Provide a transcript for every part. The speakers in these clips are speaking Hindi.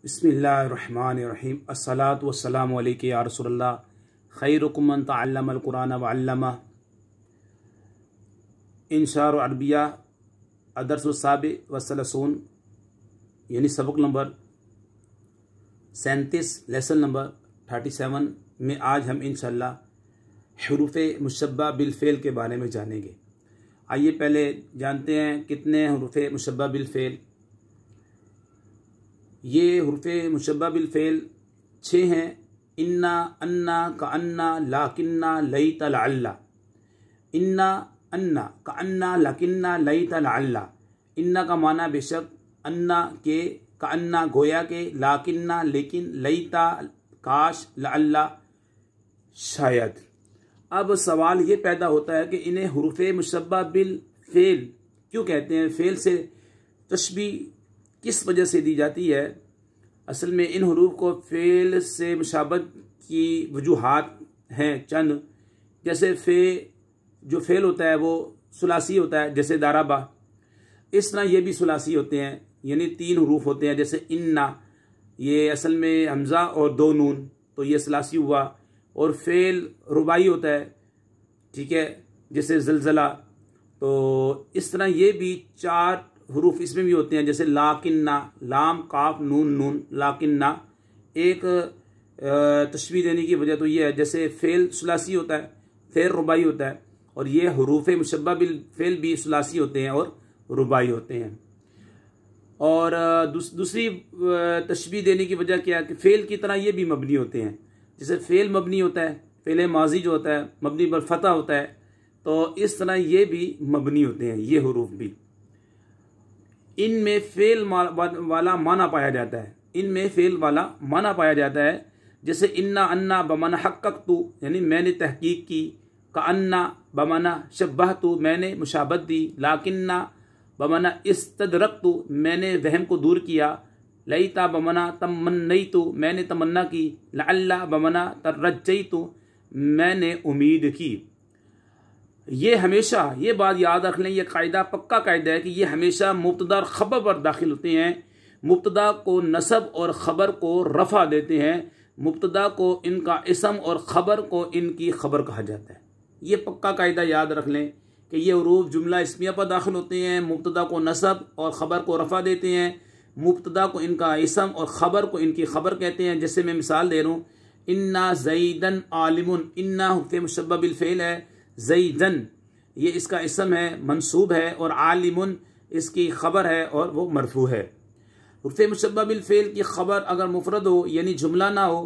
बिस्मिल्लाहिर्रहमानिर्रहीम अस्सलातु वस्सलामु अलैका या रसूलल्लाह खैरुकुम मन तअल्लमल कुरान व अल्लमा। इंशार अरबिया अदरसुस्साबि वसलसून यानी सबक नंबर 37 लेसन नंबर 37 में आज हम इंशाअल्लाह हुरूफ़े मुशब्बा बिल फ़ेल के बारे में जानेंगे। आइए पहले जानते हैं कितने हुरूफ़े मुशब्बा बिल फ़ेल। ये हुरूफ़े मुशब्बा बिल फ़ेल 6 हैं। इन्ना, अन्ना, कअन्ना, लाकिन्ना, लैता, लअल्ला। इन्ना, अन्ना, कअन्ना, लाकिन्ना, लैता, लअल्ला। इन्ना का माना बेशक, अन्ना के, कअन्ना गोया के, लाकिन्ना लेकिन, लैता काश, लअल्ला शायद। अब सवाल ये पैदा होता है कि इन्हें हुरूफ़े मुशब्बा बिल फ़ेल क्यों कहते हैं। फ़ेल से तशबीह किस वजह से दी जाती है। असल में इन हुरूफ को फ़ेल से मुशाबत की वजूहात हैं चंद। जैसे जो फ़ेल होता है वो सुलासी होता है, जैसे दाराबा। इस तरह ये भी सुलासी होते हैं, यानी 3 हुरूफ होते हैं। जैसे इन्ना, ये असल में हमज़ा और 2 नून, तो ये सुलासी हुआ। और फ़ेल रुबाई होता है, ठीक है, जैसे ज़लज़ला। तो इस तरह ये भी 4 हुरूफ इसमें भी होते हैं, जैसे लाकिन्ना, लाम काफ नून नून, लाकिन्ना। एक तशबीह देने की वजह तो ये है, जैसे फ़ेल सुलासी होता है, फ़ेल रुबाई होता है, और ये हुरूफ़े मुशब्बा बिल फ़ेल भी सुलासी होते हैं और रुबाई होते हैं। और दूसरी तशबीह देने की वजह क्या है कि फ़ेल की तरह ये भी मबनी होते हैं। जैसे फ़ेल मबनी होता है, फ़ेल माजी जो होता है मबनी पर फ़तह होता है, तो इस तरह ये भी मबनी होते हैं, ये हुरूफ भी। इनमें फ़ेल वाला माना पाया जाता है, इनमें फ़ेल वाला माना पाया जाता है। जैसे इन्ना, अन्ना बमाना हक़क़तु यानी मैंने तहकीक की, का अन्ना बमाना शब्बहतु मैंने मुशाबत दी, लाकिन्ना बमाना इस्तदरकतु मैंने वहम को दूर किया, लैता बमाना तमन्नैतु मैंने तमन्ना की, लअल्ला बमाना तरज्जैतु मैंने उम्मीद की। ये हमेशा ये बात याद रख लें, ये कायदा पक्का कायदा है कि ये हमेशा मुब्तदा और ख़बर पर दाखिल होते हैं। मुब्तदा को नसब और ख़बर को रफ़ा देते हैं। मुब्तदा को इनका इसम और ख़बर को इनकी ख़बर कहा जाता है। ये पक्का कायदा याद रख लें कि ये हुरूफ जुमला इस्मिया पर दाखिल होते हैं, मुब्तदा को नसब और ख़बर को रफ़ा देते हैं, मुब्तदा को इनका इसम और ख़बर को इनकी ख़बर कहते हैं। जैसे मैं मिसाल दे रहा हूँ, इन्ना ज़ैदन आलिमुन। इन्ना हुरूफ़े मुशब्बा बिल फ़ेल है, ज़ैदन ये इसका इसम है, मंसूब है, और आलिमुन इसकी ख़बर है और वो मरफू है। हुरूफ़े मुशब्बा बिल फ़ेल की ख़बर अगर मुफ़रद हो यानी जुमला ना हो,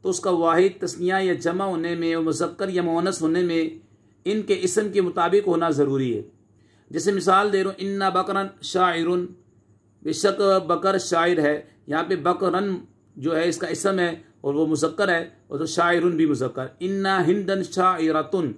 तो उसका वाहिद तस्निया या जमा होने में और मुज़क्कर या मुअन्नस होने में इनके इसम के मुताबिक होना ज़रूरी है। जैसे मिसाल दे रहा हूँ, इन्ना बकरन शाइरुन, बेशक बकर शायर है। यहाँ पे बकरन जो है इसका इसम है और वो मुज़क्कर है, और तो शाइरुन भी मुज़क्कर। इन्ना हिंदन शाइरतुन,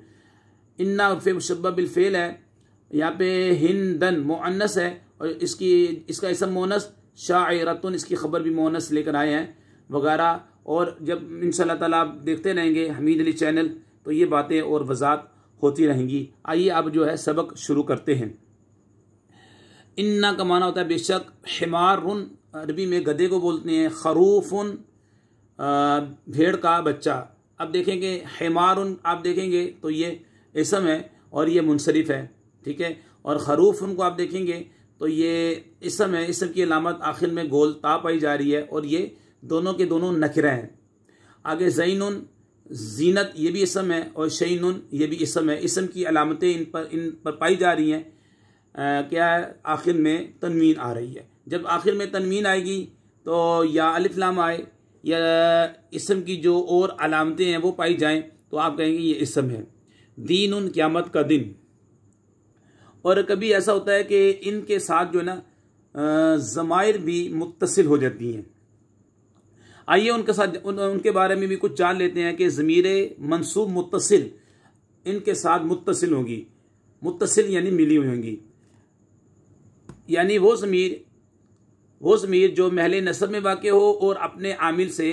इन्ना हुरूफ़े मुशब्बा बिल फ़ेल है, यहाँ पे हिंदन मुअन्नस है और इसका इसम मुअन्नस, शाइरतुन इसकी ख़बर भी मुअन्नस लेकर आए हैं वगैरह। और जब इंशाअल्लाह ताला आप देखते रहेंगे हमीद अली चैनल, तो ये बातें और वज़ाहत होती रहेंगी। आइए अब जो है सबक शुरू करते हैं। इन्ना का माना होता है बेशक, हिमारुन अरबी में गधे को बोलते हैं, खरूफुन भेड़ का बच्चा। अब देखेंगे हिमारुन, आप देखेंगे तो ये इसम है और ये मुनसरिफ है, ठीक है। और खरूफुन को आप देखेंगे तो ये इसम है, इसम की अलामत आखिर में गोल ता पाई जा रही है, और ये दोनों के दोनों नकिरा हैं। आगे ज़ैनुन जीनत ये भी इसम है, और शैनुन ये भी इसम है। इसम की अलामतें इन पर पाई जा रही हैं। क्या है, आखिर में तनवीन आ रही है। जब आखिर में तनवीन आएगी तो या अलिफ लाम आए या इसम की जो और अलामतें हैं वो पाई जाएं, तो आप कहेंगे ये इसम है। दीनुन क़यामत का दिन। और कभी ऐसा होता है कि इनके साथ जो है ना ज़माइर भी मुत्तसिल हो जाती हैं। आइए उनके साथ उनके बारे में भी कुछ जान लेते हैं कि ज़मीरे मंसूब मुत्तसिल इनके साथ मुत्तसिल होंगी। मुत्तसिल यानी मिली हुई होंगी, यानी वो ज़मीर जो महल नसब में वाक़ हो और अपने आमिल से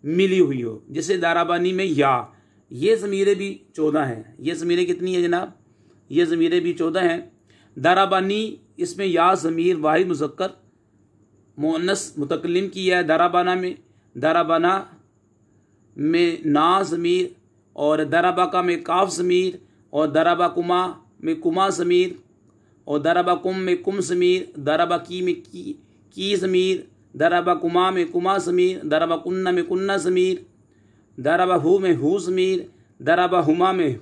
मिली हुई हो। जैसे दाराबानी में या, ये ज़मीरें भी 14 हैं। ये ज़मीरें कितनी है जनाब? ये ज़मीरें भी 14 हैं। दाराबानी इसमें या ज़मीर वाहिद मुज़क्कर मुअन्नस मुतकल्लिम की है दराबाना में, दराबाना में ना ज़मीर, और दराबाका में काफ ज़मीर, और दराबाकुमा में कुमा ज़मीर, और दराबाकुम में कुम ज़मीर, दराबाकी में की ज़मीर, दराबाकुमा में कुमा ज़मीर, दराबाकुन्ना में कुन्ना ज़मीर, दराबाहू में हू ज़मीर, दराबाहुमा में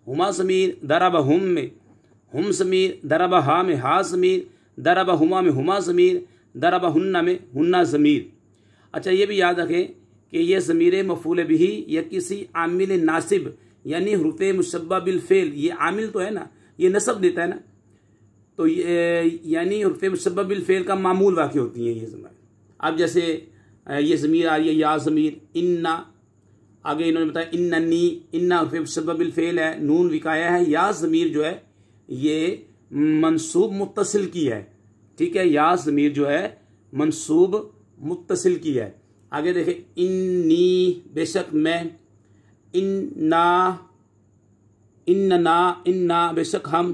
हुमा ज़मीर, दराबाहुम में हुम ज़मीर, दराबाहा में हा ज़मीर, दराबाहुमा में हुमा ज़मीर, दराबाहुन्ना में हुन्ना ज़मीर। अच्छा, ये भी याद रखें कि ये ज़मीर मफ़ूल बिही या किसी आमिल नासिब यानी हुरूफ़ मुशब्बा बिल फ़ेल, ये आमिल तो है ना, ये नसब देता है ना, तो ये यानी हुरूफ़ मुशब्बा बिल फ़ेल का मामूल वाक़ होती हैं ये ज़मीर। अब जैसे ये ज़मीर आ रही है या ज़मीर, इन्ना, आगे इन्होंने बताया इन्ननी, इन्ना हुरूफ़ मुशब्बा बिल फ़ेल है, नून विकाया है, या ज़मीर जो है ये मंसूब मुत्तसिल की है, ठीक है, या ज़मीर जो है मंसूब मुत्तसिल की है। आगे देखें, इन्नी बेशक मैं, इन्ना इन्ना इन्ना बेशक हम,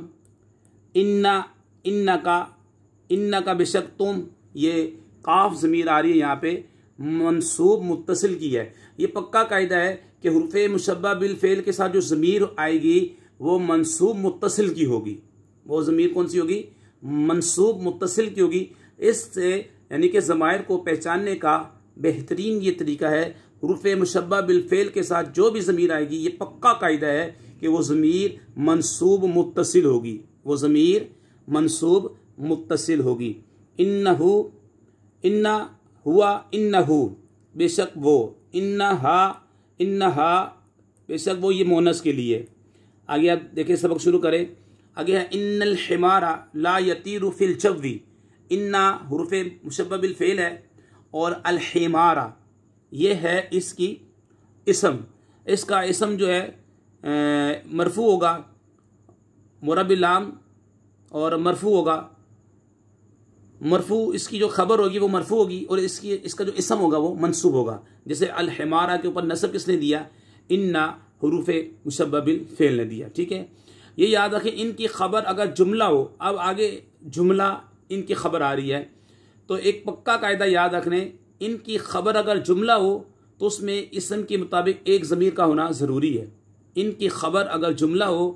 इन्ना इन्ना का बेशक तुम, ये काफ ज़मीर आ रही है यहाँ पे मंसूब मुत्तसिल की है। ये पक्का कायदा है कि हुरूफ़ मुशब्बा बिल फ़ेल के साथ जो ज़मीर आएगी वो मंसूब मुत्तसिल की होगी। वो ज़मीर कौन सी होगी? मंसूब मुत्तसिल की होगी। इससे यानी कि ज़मायर को पहचानने का बेहतरीन ये तरीका है, हुरूफ़ मुशब्बा बिल फ़ेल के साथ जो भी ज़मीर आएगी ये पक्का कायदा है कि वो ज़मीर मंसूब मुत्तसिल होगी, वो ज़मीर मंसूब मुत्तसिल होगी। इन्नहु, इन्ना हुआ, इन्नहु बेशक वो, इन्नहा इन्नहा बेशक वो, ये मोनस के लिए। आगे आप देखिए, सबक शुरू करें। आगे है इन्नल हिमारा ला यतीरु फिल जव्वी, इन्ना हुरूफ़ मुशब्बा बिल फ़ेल है और अल हिमारा ये है इसकी इसम, इसका इसम जो है मरफू होगा, मुरबिलाम और मरफू होगा, मरफू इसकी जो खबर होगी वो मरफू होगी और इसका जो इसम होगा वो मंसूब होगा। जैसे अल हिमारा के ऊपर नसब किसने दिया? इन्ना हुरूफ़ मुशब्बा बिल फ़ेल ने दिया, ठीक है। ये याद रखें, इनकी खबर अगर जुमला हो, अब आगे जुमला इनकी खबर आ रही है, तो एक पक्का कायदा याद रखने, इनकी खबर अगर जुमला हो तो उसमें इसम के मुताबिक एक ज़मीर का होना ज़रूरी है। इनकी खबर अगर जुमला हो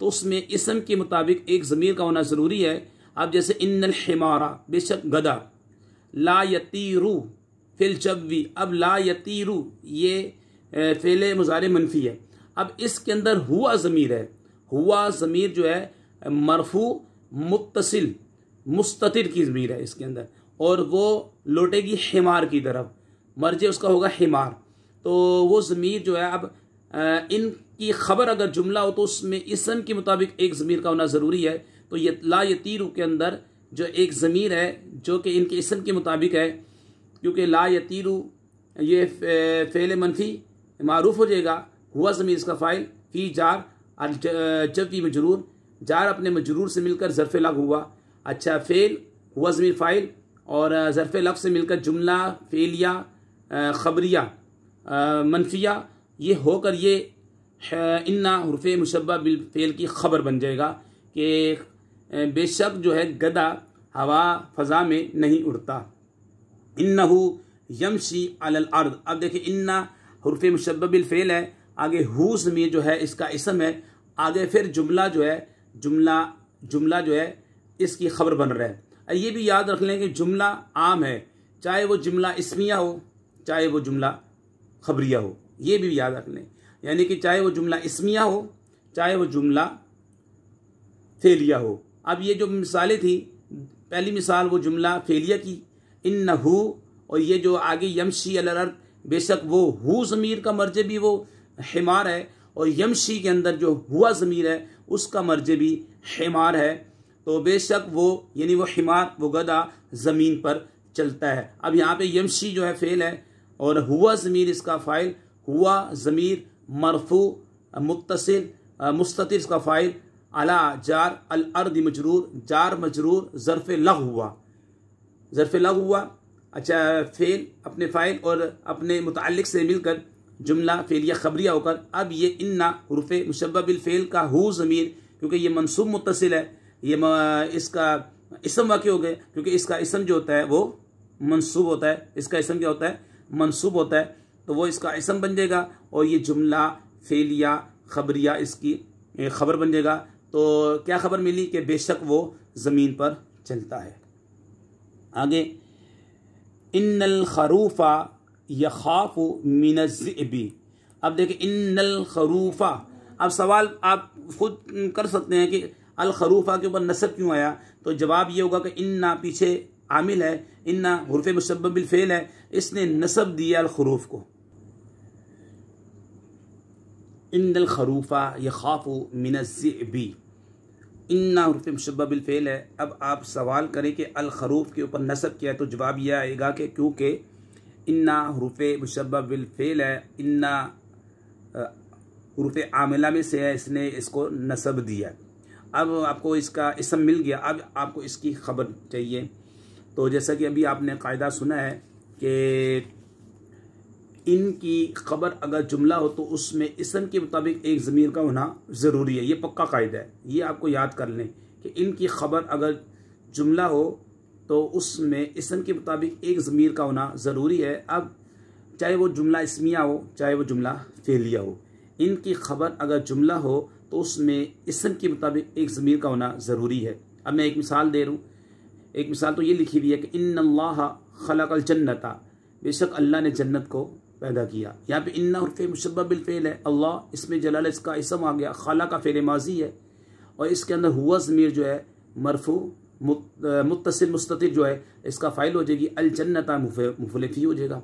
तो उसमें इसम के मुताबिक एक ज़मीर का होना ज़रूरी है। अब जैसे इन्नल हिमारा बेशक गधा, ला यतीरू फिल जव्वी, अब ला यतीरू ये फ़ेल मुज़ारे मनफी है। अब इसके अंदर हुआ ज़मीर है, हुआ ज़मीर जो है मरफू मुत्तसिल मुस्ततिर की ज़मीर है इसके अंदर, और वो लौटेगी हिमार की तरफ, मर्जे उसका होगा हिमार। तो वो ज़मीर जो है, अब इनकी खबर अगर जुमला हो तो उसमें इसम के मुताबिक एक ज़मीर का होना ज़रूरी है। तो ये ला यतीरू के अंदर जो एक ज़मीर है जो कि इनके इसम के मुताबिक है, क्योंकि ला यतीरू ये फ़ेल मनफी मारूफ हो जाएगा, हुआ ज़मीर इसका फ़ाइल, फ़ी जार जव्वी मजरूर, जार अपने मजरूर से मिलकर ज़र्फ़ लग हुआ। अच्छा, फ़ेल हुआ ज़मीर फ़ाइल और ज़र्फ़ लग से मिलकर जुमला फ़ेलिया ख़बरिया मनफिया, ये होकर ये इन्ना हुरूफ़ मुशब्बा बिल फ़ेल की खबर बन जाएगा कि बेशक जो है गधा हवा फ़ज़ा में नहीं उड़ता। इन्नहु यमशी अलल अर्द, अब देखिए इन्ना हुरूफ़ मुशब्बा बिल फ़ेल है, आगे हु ज़मीर जो है इसका इसम है, आगे फिर जुमला जो है जुमला जो है इसकी खबर बन रहा है। ये भी याद रख लें कि जुमला आम है, चाहे वो जुमला इस्मिया हो चाहे वो जुमला खबरिया हो, ये भी याद रख लें। यानी कि चाहे वो जुमला इस्मिया हो चाहे वो जुमला फेलिया हो। अब ये जो मिसालें थी, पहली मिसाल वो जुमला फेलिया की इन्नहु, और ये जो आगे यमशी अलल अर्द, बेशक वो हु ज़मीर का मर्जे भी वो हिमार है, और यमशी के अंदर जो हुआ ज़मीर है उसका मर्जे भी हिमार है। तो बेशक वो यानी वो हिमार वो गधा ज़मीन पर चलता है। अब यहाँ पे यमशी जो है फ़ेल है और हुआ ज़मीर इसका फ़ाइल, हुआ ज़मीर मरफू मुत्तसिल मुस्ततिर इसका फ़ाइल, अला जार अल अर्द मजरूर, जार मजरूर ज़र्फ़ लग हुआ, ज़र्फ़ लग हुआ। अच्छा, फ़ेल अपने फ़ाइल और अपने मुताल्लिक़ से मिलकर जुमला फ़ेलिया ख़बरिया होकर, अब ये इन्ना हुरूफ़ मुशब्बा बिल फ़ेल का हु ज़मीर, क्योंकि ये मनसूब मुत्तसिल है, ये इसका इसम वाक़ हो गए, क्योंकि इसका इसम जो होता है वो मंसूब होता है, इसका इसम क्या होता है, मंसूब होता है, तो वो इसका इसम बन जाएगा और ये जुमला फेलिया खबरिया इसकी खबर बन जाएगा। तो क्या खबर मिली कि बेशक वो ज़मीन पर चलता है। आगे इन्नल खरूफा यखाफु मिनज़्ज़िबी। अब देखिए इन्नल खरूफा, अब सवाल आप खुद कर सकते हैं कि अल खरूफा के ऊपर नसब क्यों आया, तो जवाब ये होगा कि इन्ना पीछे आमिल है, इन्ना हुर्फ मुशब्बह बिल फ़ेल है, इसने नसब दिया अल खरूफ को। इन्नल खरूफा यखाफु मिनज़्ज़िबी, इन्ना हुर्फ मुशब्बह बिल फ़ेल है। अब आप सवाल करें कि अल खरूफ के ऊपर नसब किया है, तो जवाब यह आएगा कि क्योंकि इन्ना हुर्फ मुशब्बह बिल फ़ेल है, इन्ना हुर्फ आमिला में से है, इसने इसको नसब दिया। अब आपको इसका इसम मिल गया, अब आपको इसकी खबर चाहिए। तो जैसा कि अभी आपने कायदा सुना है कि इनकी खबर अगर जुमला हो तो उसमें इसम के मुताबिक एक ज़मीर का होना ज़रूरी है, ये पक्का कायदा है, ये आपको याद कर लें कि इनकी खबर अगर जुमला हो तो उसमें इसम के मुताबिक एक ज़मीर का होना ज़रूरी है। अब चाहे वो जुमला इस्मिया हो चाहे वो जुमला फ़ेलिया हो, इनकी खबर अगर जुमला हो तो उसमें इसम के मुताबिक एक ज़मीर का होना ज़रूरी है। अब मैं एक मिसाल दे रहा हूँ, एक मिसाल तो ये लिखी हुई है कि इन्नल्लाह खलक़ल जन्नता, बेशक अल्लाह ने जन्नत को पैदा किया। यहाँ पे इन्ना हुर्फ मुशब्बह बिल फ़ेल है, अल्लाह इसमें जलाल इसका इसम आ गया, खला का फ़ेल माजी है और इसके अंदर हुआ ज़मीर जो है मरफू मुत्तसिल मुस्ततिर जो है इसका फ़ाइल हो जाएगी, अल जन्नता मुफ़ूल फ़ी हो जाएगा।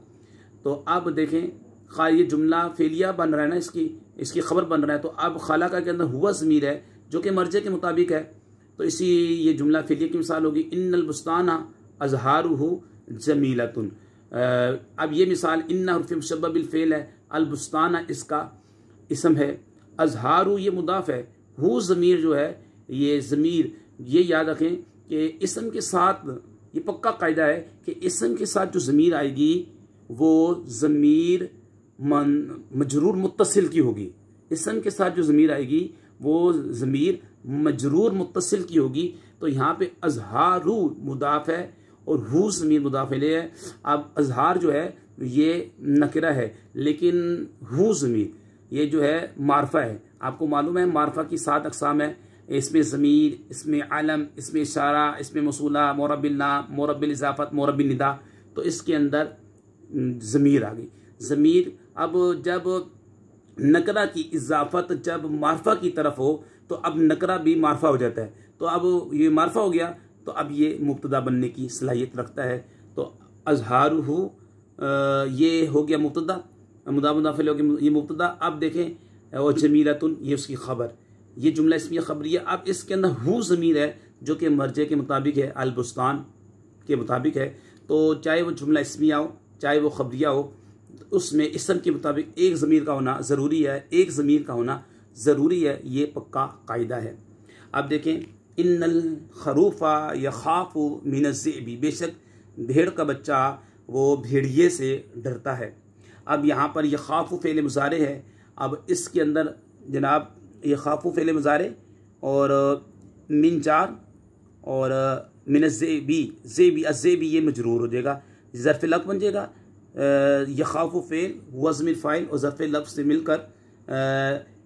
तो अब देखें खा ये जुमला फेलिया बन रहा है ना, इसकी खबर बन रहा है, तो अब खाला का के अंदर हुआ ज़मीर है जो कि मर्जे के मुताबिक है, तो इसी ये जुमला फेलिया की मिसाल होगी इन्नल बुस्ताना अज़हारुहु जमीलतुन। अब ये मिसाल इन्ना हुर्फ मुशब्बह बिल फ़ेल है, अल बुस्ताना इसका इसम है, अज़हारु ये मुदाफ़ है, हु ज़मीर जो है ये ज़मीर, ये याद रखें कि इसम के साथ ये पक्का कायदा है कि इसम के साथ जो ज़मीर आएगी वो ज़मीर मजरूर मुत्तसिल की होगी। इसम के साथ जो ज़मीर आएगी वो ज़मीर मजरूर मुत्तसिल की होगी। तो यहाँ पे अज़हारू मुदाफ़ है और हु ज़मीर मुदाफ़ इलैह है। अब अज़हार जो है ये नकिरा है, लेकिन हु ज़मीर ये जो है मारफा है। आपको मालूम है मारफा की 7 अक़साम है, इसमें ज़मीर, इसमें आलम, इसमें इशारा, इसमें मौसूला, मोरबिल नाम, मोरबिल इज़ाफ़त, मोरबिल निदा। तो इसके अंदर ज़मीर आ गई। ज़मीर अब जब नकरा की इज़ाफ़त जब मारफा की तरफ हो तो अब नकरा भी मारफा हो जाता है, तो अब ये मारफा हो गया तो अब ये मुब्तदा बनने की सलाहियत रखता है। तो अज़हारुहु ये हो गया मुब्तदा, मुदाफ़िल हो गया ये मुब्तदा। अब देखें और जमीलतुन ये उसकी खबर, ये जुमला इसमिया खबरिया। अब इसके अंदर हु ज़मीर है जो कि मर्जे के मुताबिक है, अल बुस्तान के मुताबिक है। तो चाहे वो जुमला इसमिया हो चाहे वो खबरिया हो, उसमें इसम के मुताबिक एक ज़मीर का होना ज़रूरी है, एक ज़मीर का होना ज़रूरी है, ये पक्का कायदा है। अब देखें इन्नल खरूफा यखाफु मिनज़्ज़िबी, बेशक भेड़ का बच्चा वो भेड़िए से डरता है। अब यहाँ पर यखाफु फ़ेल मुज़ारे है। अब इसके अंदर जनाब यखाफु फ़ेल मुज़ारे और मिन जार और मिनज़्ज़िबी, ज़ेबी अज़्ज़ेबी ये मजरूर हो जाएगा, ज़र्फ़ लफ़्ज़ बन जाएगा। यखाफु फ़ेल हुआ ज़मीर फ़ाइल और ज़र्फ़ लफ़्ज़ से मिलकर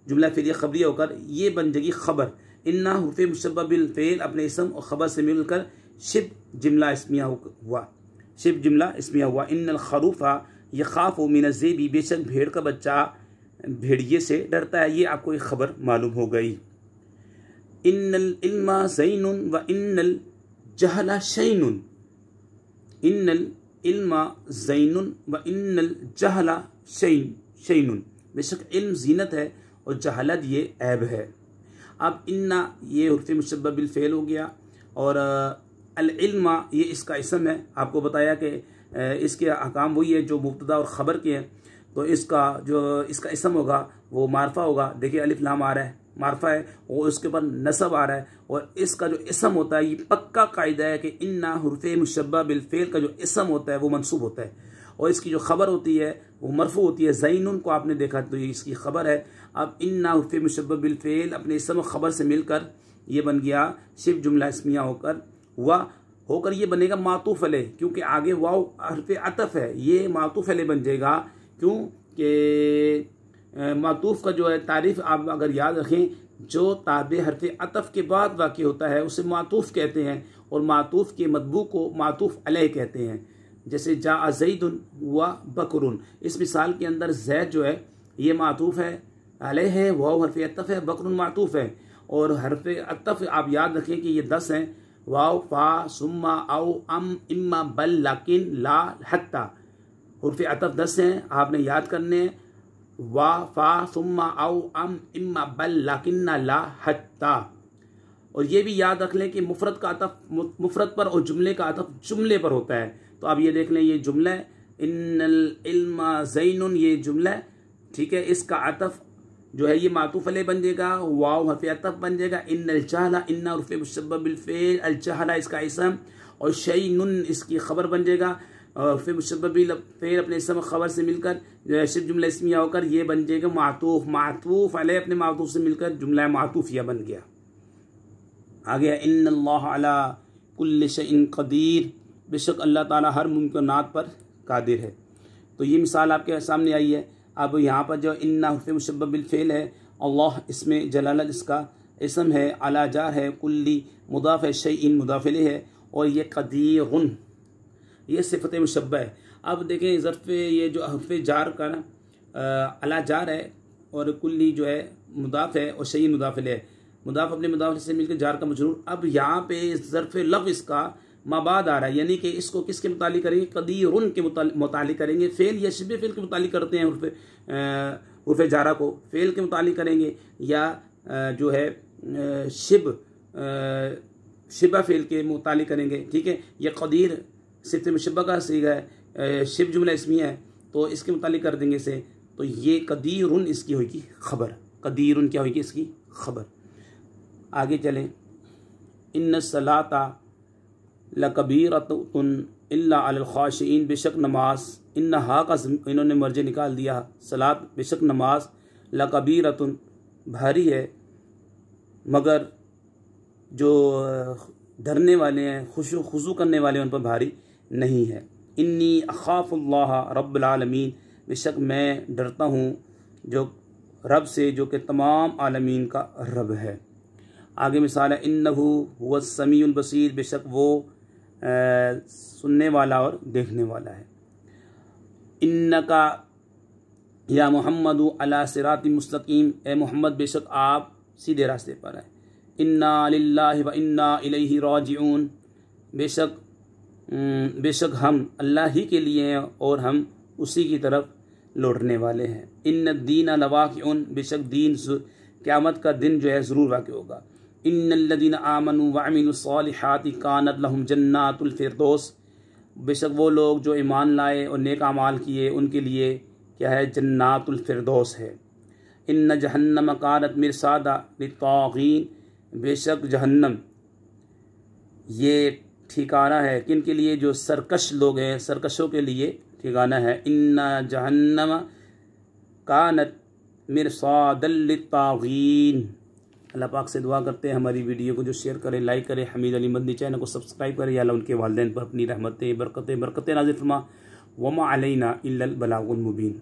जुमला फ़ेलिया खबरिया होकर ये बन जाएगी खबर। इन्ना हुर्फ़ मुशब्बह बिल फ़ेल अपने इसम और ख़बर से मिलकर शिब जुमला इस्मिया हुआ, शिब जुमला इस्मिया हुआ। इन्नल खरूफा यखाफु मिनज़्ज़िबी, बेशक भेड़ का बच्चा भेड़िए से डरता है, ये आपको एक खबर मालूम हो गई। इन्नल इल्मा ज़ैनुन व इन्नल जहला शैनुन, इन्नल इल्मा ज़ैनुन व इन्नल जहला शैनुन, बेशक इल्म ज़ीनत है और जहालत ये ऐब है। अब इन्ना ये हुर्फ़ मुशब्बह बिल फ़ेल हो गया और अल इल्मा ये इसका इसम है। आपको बताया कि इसके अहकाम वही है जो मुब्तदा और ख़बर के हैं, तो इसका जो इसका इसम होगा वो मारफा होगा। देखिए अलिफ लाम आ रहा है, मारफा है और उसके ऊपर नसब आ रहा है, और इसका जो इसम होता है ये पक्का कायदा है कि इन्ना हुर्फ़ मुशब्बह बिल फ़ेल का जो इसम होता है वो मंसूब होता है और इसकी जो खबर होती है वो मरफू होती है। ज़ैनुन को आपने देखा तो ये इसकी खबर है। अब इन्ना हुर्फ़ मुशब्बह बिल फ़ेल अपने इसम और ख़बर से मिलकर ये बन गया शिब जुमला इस्मिया होकर हुआ होकर ये बनेगा मातूफ अलैह, क्योंकि आगे वाव हर्फ अतफ है, ये मातूफ अलैह बन जाएगा। क्यों कि मातूफ का जो है तारीफ आप अगर याद रखें, जो ताबे हर्फ अतफ के बाद वाक़ होता है उसे मातूफ कहते हैं, और मातूफ के मतबू को मातूफ अलैह कहते हैं। जैसे जा ज़ैदुन व बकरुन, इस मिसाल के अंदर जैद जो है ये मातूफ है, अलैह है, वाव हर्फ अतफ है, बकरुन मातूफ है। और हर्फ अतफ आप याद रखें कि ये 10 हैं, वाव फा सुम्मा औ अम इम्मा बल लाकिन ला हत्ता। हर्फ अतफ 10 हैं, आपने याद करने हैं, वा फा सुम्मा औ अम इम्मा बल लाकिन ला हत्ता। और ये भी याद रख लें कि मुफरत का अतफ मुफरत पर और जुमले का अतफ जुमले पर होता है। तो आप ये देख लें, ये जुमला है, इन्नल इल्मा ज़ैनुन, ये जुमला है, ठीक है। इसका अतफ जो है ये मातूफ अलैह बन जाएगा, वाव हर्फ अतफ बन जाएगा। इन्नल जहला, इन्ना हर्फ मुशब्बह बिल फ़िल, अल जहला इसका इसम, और शैनुन इसकी खबर बन जाएगा। हर्फ मुशब्बह बिल फ़िल अपने इसम खबर से मिलकर शिब जुमला इस्मिया होकर ये बन जाएगा मातूफ, मातूफ अलैह अपने मातूफ से मिलकर जुमला मातूफिया बन गया। आगे इन्नल्लाह अला कुल्लि शैइन क़दीर, बेशक अल्लाह ताला हर मुमकिनात पर कादिर है। तो ये मिसाल आपके सामने आई है। अब यहाँ पर जो इन्ना हर्फ मुशब्बह बिल फ़िल है, अल्लाह इसमें जलालत इसका इसम है, अला जार है, कुल्ली मुदाफ़ है, शैइन मुदाफ़ इलैह है, और ये क़दीरुन ये सिफ़त मुशब्बह है। अब देखें ज़र्फ़ ये जो हर्फ जार का ना अला जार है, और कुल्ली जो है मुदाफ़ है, और शैइन मुदाफ़ इलैह है, मुदाफ़ अपने मुदाफ़ से मिलकर जार का मजरूर। अब यहाँ पे ज़र्फ़ लफ़्ज़ इसका माबाद आ रहा है, यानी कि इसको किसके मुतालिक करेंगे, क़दीरुन के मुतालिक करेंगे। फ़ेल या शिबे फ़ेल के मुतालिक करते हैं, उर्फ़ जारा को फ़ेल के मुतालिक करेंगे, या जो है शिबा फ़ेल के मुतालिक करेंगे, ठीक है। यह क़दीर सिफ़त मुशब्बह का सीगा है, शिब जुमला इस्मिया है, तो इसके मुतालिक कर देंगे इसे। तो ये क़दीरुन इसकी होगी खबर, क़दीरुन क्या होगी इसकी खबर। आगे चलें, इन्न सलाता लकबीरतुन इल्ला अलल खाशिईन, बेशक नमाज, इन्नहा का इन्होंने मर्ज निकाल दिया, सलात बेशक नमाज, लकबीरतुन भारी है, मगर जो डरने वाले हैं, खुशू करने वाले उन पर भारी नहीं है। इन्नी अखाफुल्लाह रब्बुल आलमीन, बेशक मैं डरता हूँ जो रब से, जो कि तमाम आलमीन का रब है। आगे मिसाल है, इन्नहु हुवस समीउल बसीर, बेशक वो सुनने वाला और देखने वाला है। इन्नका या मोहम्मद अला सिरातिन मुस्तकीम, ए मोहम्मद बेशक आप सीधे रास्ते पर हैं। इन्ना लिल्लाहि व इन्ना इलैहि राजिऊन, बेशक हम अल्लाह ही के लिए हैं और हम उसी की तरफ लौटने वाले हैं। इन्न दीन लवाक़िउन, बेशक दीन क़यामत का दिन जो है ज़रूर वाक़ होगा। इन्नल्लज़ीना आमनू व अमिलुस्सालिहाति कानत लहुम जन्नातुल फ़िरदौस, बेशक वो लोग जो ईमान लाए और नेक अमाल किए उनके लिए क्या है, जन्नातुल फ़िरदौस है। इन्न जहन्नम कानत मिरसादा लित्ताग़ीन, बेशक जहन्नम ये ठिकाना है किन के लिए, जो सरकश लोग हैं, सरकशों के लिए ठिकाना है। इन्ना जहन्नम कानत मिरसादल लित्ताग़ीन। अल्लाह पाक से दुआ करते हैं हमारी वीडियो को जो शेयर करें, लाइक करें, हमीद अली मदनी चैनल को सब्सक्राइब करें, या अल्लाह उनके वालिदैन पर अपनी रहमतें बरकतें नाज़िल फरमा। वमा अलैना इल्लल बलागुल मुबीन।